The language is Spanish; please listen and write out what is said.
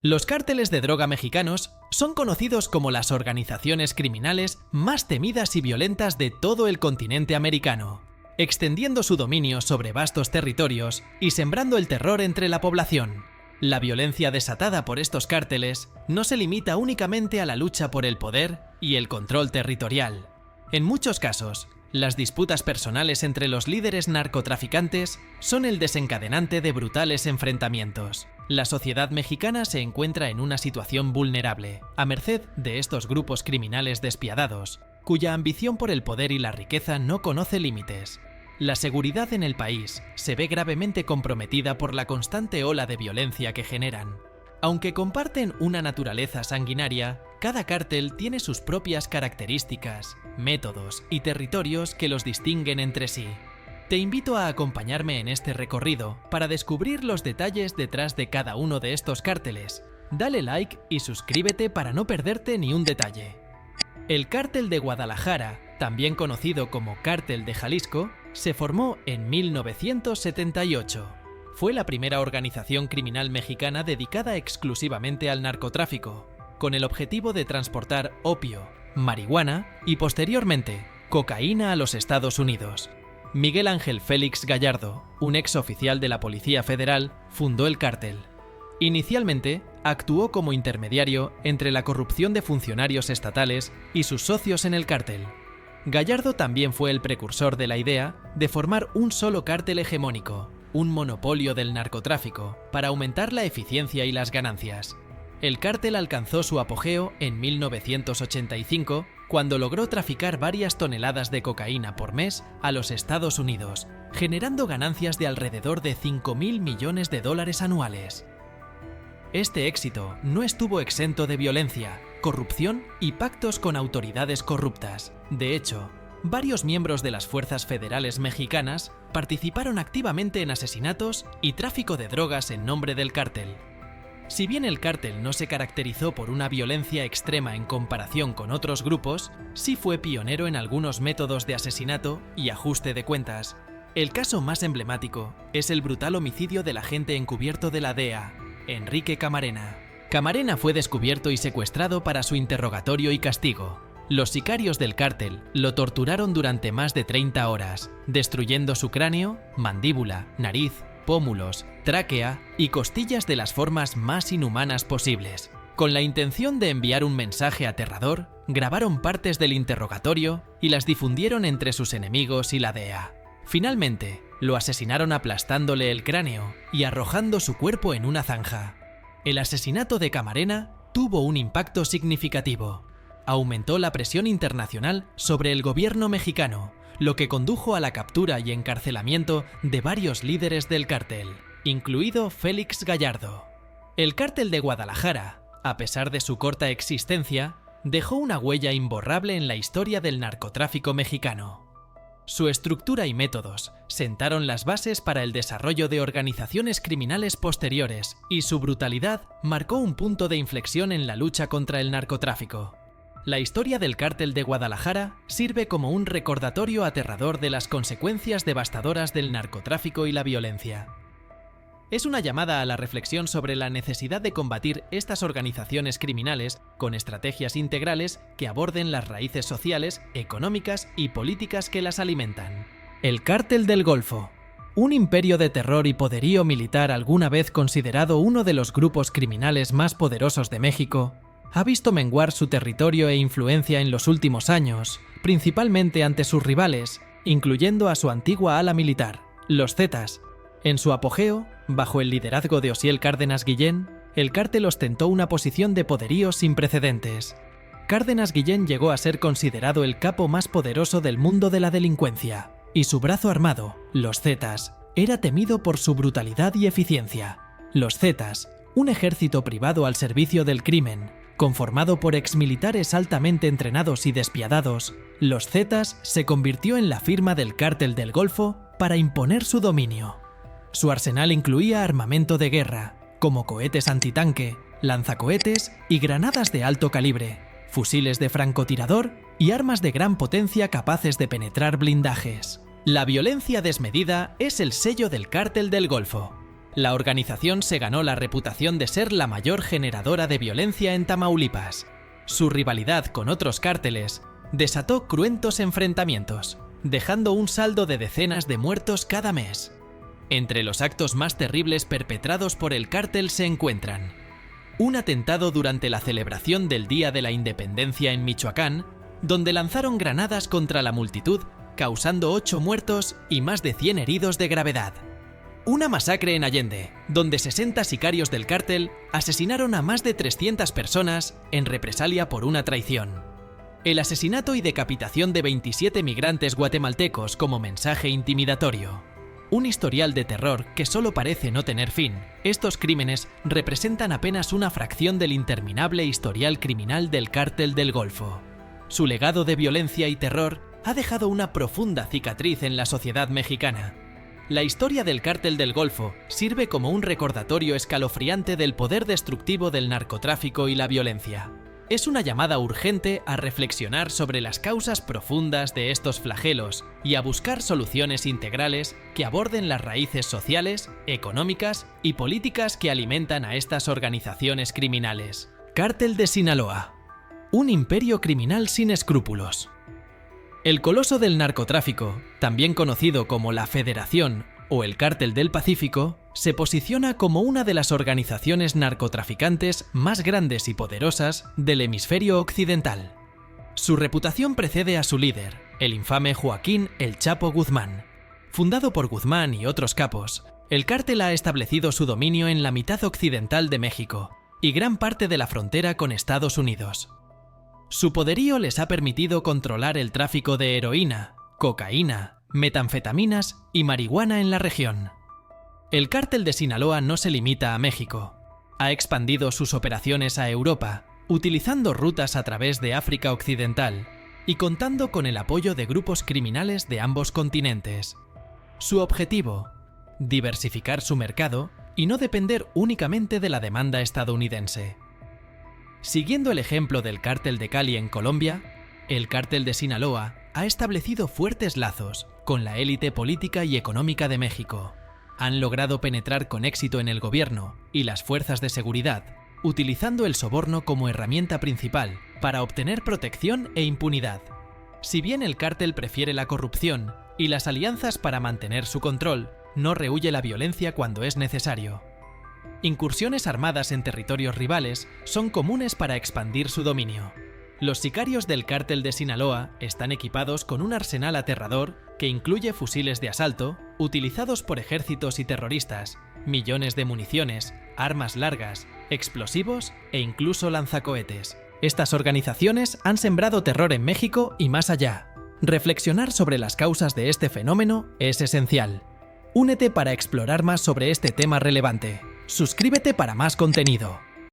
Los cárteles de droga mexicanos son conocidos como las organizaciones criminales más temidas y violentas de todo el continente americano, extendiendo su dominio sobre vastos territorios y sembrando el terror entre la población. La violencia desatada por estos cárteles no se limita únicamente a la lucha por el poder y el control territorial. En muchos casos, las disputas personales entre los líderes narcotraficantes son el desencadenante de brutales enfrentamientos. La sociedad mexicana se encuentra en una situación vulnerable, a merced de estos grupos criminales despiadados, cuya ambición por el poder y la riqueza no conoce límites. La seguridad en el país se ve gravemente comprometida por la constante ola de violencia que generan. Aunque comparten una naturaleza sanguinaria, cada cártel tiene sus propias características, métodos y territorios que los distinguen entre sí. Te invito a acompañarme en este recorrido para descubrir los detalles detrás de cada uno de estos cárteles. Dale like y suscríbete para no perderte ni un detalle. El Cártel de Guadalajara, también conocido como Cártel de Jalisco, se formó en 1978. Fue la primera organización criminal mexicana dedicada exclusivamente al narcotráfico, con el objetivo de transportar opio, marihuana y posteriormente cocaína a los Estados Unidos. Miguel Ángel Félix Gallardo, un exoficial de la Policía Federal, fundó el cártel. Inicialmente, actuó como intermediario entre la corrupción de funcionarios estatales y sus socios en el cártel. Gallardo también fue el precursor de la idea de formar un solo cártel hegemónico, un monopolio del narcotráfico, para aumentar la eficiencia y las ganancias. El cártel alcanzó su apogeo en 1985, cuando logró traficar varias toneladas de cocaína por mes a los Estados Unidos, generando ganancias de alrededor de $5.000 millones anuales. Este éxito no estuvo exento de violencia, corrupción y pactos con autoridades corruptas. De hecho, varios miembros de las fuerzas federales mexicanas participaron activamente en asesinatos y tráfico de drogas en nombre del cártel. Si bien el cártel no se caracterizó por una violencia extrema en comparación con otros grupos, sí fue pionero en algunos métodos de asesinato y ajuste de cuentas. El caso más emblemático es el brutal homicidio del agente encubierto de la DEA, Enrique Camarena. Camarena fue descubierto y secuestrado para su interrogatorio y castigo. Los sicarios del cártel lo torturaron durante más de 30 horas, destruyendo su cráneo, mandíbula, nariz, pómulos, tráquea y costillas de las formas más inhumanas posibles. Con la intención de enviar un mensaje aterrador, grabaron partes del interrogatorio y las difundieron entre sus enemigos y la DEA. Finalmente, lo asesinaron aplastándole el cráneo y arrojando su cuerpo en una zanja. El asesinato de Camarena tuvo un impacto significativo. Aumentó la presión internacional sobre el gobierno mexicano, lo que condujo a la captura y encarcelamiento de varios líderes del cártel, incluido Félix Gallardo. El Cártel de Guadalajara, a pesar de su corta existencia, dejó una huella imborrable en la historia del narcotráfico mexicano. Su estructura y métodos sentaron las bases para el desarrollo de organizaciones criminales posteriores, y su brutalidad marcó un punto de inflexión en la lucha contra el narcotráfico. La historia del Cártel de Guadalajara sirve como un recordatorio aterrador de las consecuencias devastadoras del narcotráfico y la violencia. Es una llamada a la reflexión sobre la necesidad de combatir estas organizaciones criminales con estrategias integrales que aborden las raíces sociales, económicas y políticas que las alimentan. El Cártel del Golfo, un imperio de terror y poderío militar alguna vez considerado uno de los grupos criminales más poderosos de México, ha visto menguar su territorio e influencia en los últimos años, principalmente ante sus rivales, incluyendo a su antigua ala militar, los Zetas. En su apogeo, bajo el liderazgo de Osiel Cárdenas Guillén, el cártel ostentó una posición de poderío sin precedentes. Cárdenas Guillén llegó a ser considerado el capo más poderoso del mundo de la delincuencia, y su brazo armado, los Zetas, era temido por su brutalidad y eficiencia. Los Zetas, un ejército privado al servicio del crimen, conformado por exmilitares altamente entrenados y despiadados, los Zetas se convirtió en la firma del Cártel del Golfo para imponer su dominio. Su arsenal incluía armamento de guerra, como cohetes antitanque, lanzacohetes y granadas de alto calibre, fusiles de francotirador y armas de gran potencia capaces de penetrar blindajes. La violencia desmedida es el sello del Cártel del Golfo. La organización se ganó la reputación de ser la mayor generadora de violencia en Tamaulipas. Su rivalidad con otros cárteles desató cruentos enfrentamientos, dejando un saldo de decenas de muertos cada mes. Entre los actos más terribles perpetrados por el cártel se encuentran un atentado durante la celebración del Día de la Independencia en Michoacán, donde lanzaron granadas contra la multitud, causando 8 muertos y más de 100 heridos de gravedad. Una masacre en Allende, donde 60 sicarios del cártel asesinaron a más de 300 personas en represalia por una traición. El asesinato y decapitación de 27 migrantes guatemaltecos como mensaje intimidatorio. Un historial de terror que solo parece no tener fin. Estos crímenes representan apenas una fracción del interminable historial criminal del Cártel del Golfo. Su legado de violencia y terror ha dejado una profunda cicatriz en la sociedad mexicana. La historia del Cártel del Golfo sirve como un recordatorio escalofriante del poder destructivo del narcotráfico y la violencia. Es una llamada urgente a reflexionar sobre las causas profundas de estos flagelos y a buscar soluciones integrales que aborden las raíces sociales, económicas y políticas que alimentan a estas organizaciones criminales. Cártel de Sinaloa. Un imperio criminal sin escrúpulos. El coloso del narcotráfico, también conocido como la Federación o el Cártel del Pacífico, se posiciona como una de las organizaciones narcotraficantes más grandes y poderosas del hemisferio occidental. Su reputación precede a su líder, el infame Joaquín El Chapo Guzmán. Fundado por Guzmán y otros capos, el cártel ha establecido su dominio en la mitad occidental de México y gran parte de la frontera con Estados Unidos. Su poderío les ha permitido controlar el tráfico de heroína, cocaína, metanfetaminas y marihuana en la región. El Cártel de Sinaloa no se limita a México. Ha expandido sus operaciones a Europa, utilizando rutas a través de África Occidental y contando con el apoyo de grupos criminales de ambos continentes. Su objetivo: diversificar su mercado y no depender únicamente de la demanda estadounidense. Siguiendo el ejemplo del Cártel de Cali en Colombia, el Cártel de Sinaloa ha establecido fuertes lazos con la élite política y económica de México. Han logrado penetrar con éxito en el gobierno y las fuerzas de seguridad, utilizando el soborno como herramienta principal para obtener protección e impunidad. Si bien el cártel prefiere la corrupción y las alianzas para mantener su control, no rehúye la violencia cuando es necesario. Incursiones armadas en territorios rivales son comunes para expandir su dominio. Los sicarios del Cártel de Sinaloa están equipados con un arsenal aterrador que incluye fusiles de asalto, utilizados por ejércitos y terroristas, millones de municiones, armas largas, explosivos e incluso lanzacohetes. Estas organizaciones han sembrado terror en México y más allá. Reflexionar sobre las causas de este fenómeno es esencial. Únete para explorar más sobre este tema relevante. Suscríbete para más contenido.